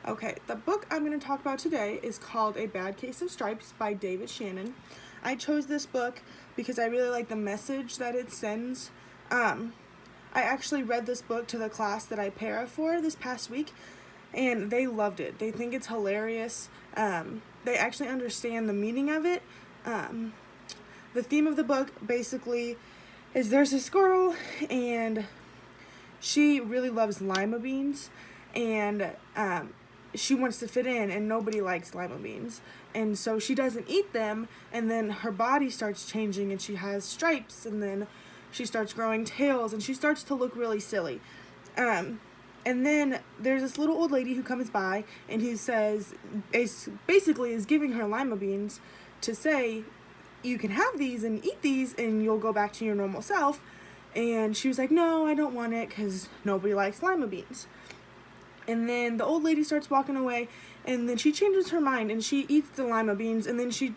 Okay, the book I'm going to talk about today is called A Bad Case of Stripes by David Shannon. I chose this book because I really like the message that it sends. I actually read this book to the class that I para for this past week, and they loved it. They think it's hilarious. They actually understand the meaning of it. The theme of the book basically is there's this girl, and she really loves lima beans, and she wants to fit in, and nobody likes lima beans, and so she doesn't eat them, and then her body starts changing, and she has stripes, and then she starts growing tails, and she starts to look really silly. And then there's this little old lady who comes by, and who says, basically is giving her lima beans to say, you can have these and eat these, and you'll go back to your normal self. And she was like, no, I don't want it, because nobody likes lima beans. And then the old lady starts walking away, and then she changes her mind, and she eats the lima beans, and then she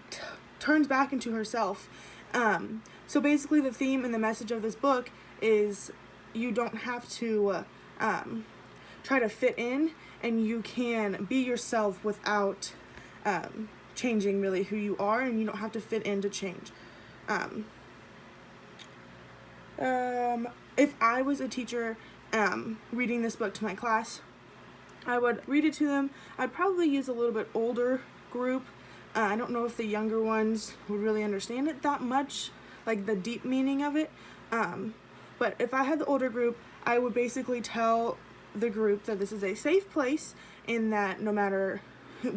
turns back into herself. So basically the theme and the message of this book is you don't have to try to fit in, and you can be yourself without changing really who you are, and you don't have to fit in to change. If I was a teacher reading this book to my class, I would read it to them. I'd probably use a little bit older group. I don't know if the younger ones would really understand it that much, like the deep meaning of it. But if I had the older group, I would basically tell the group that this is a safe place, and that no matter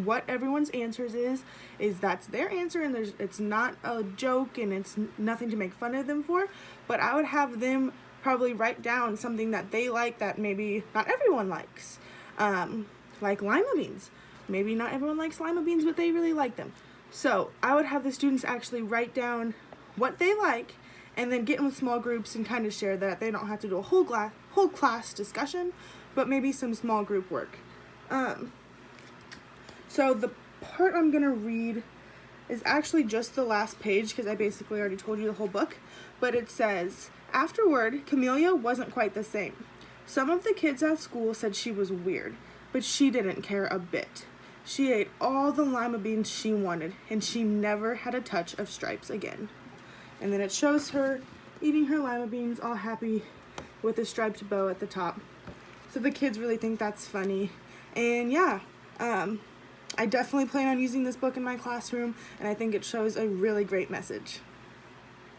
what everyone's answers is that's their answer, and it's not a joke, and it's nothing to make fun of them for. But I would have them probably write down something that they like that maybe not everyone likes. Like lima beans. Maybe not everyone likes lima beans, but they really like them. So I would have the students actually write down what they like, and then get in with small groups and kind of share that. They don't have to do a whole class discussion, but maybe some small group work. So the part I'm going to read is actually just the last page, because I basically already told you the whole book. But it says, afterward, Camellia wasn't quite the same. Some of the kids at school said she was weird, but she didn't care a bit. She ate all the lima beans she wanted, and she never had a touch of stripes again. And then it shows her eating her lima beans, all happy with a striped bow at the top. So the kids really think that's funny. And yeah, I definitely plan on using this book in my classroom, and I think it shows a really great message.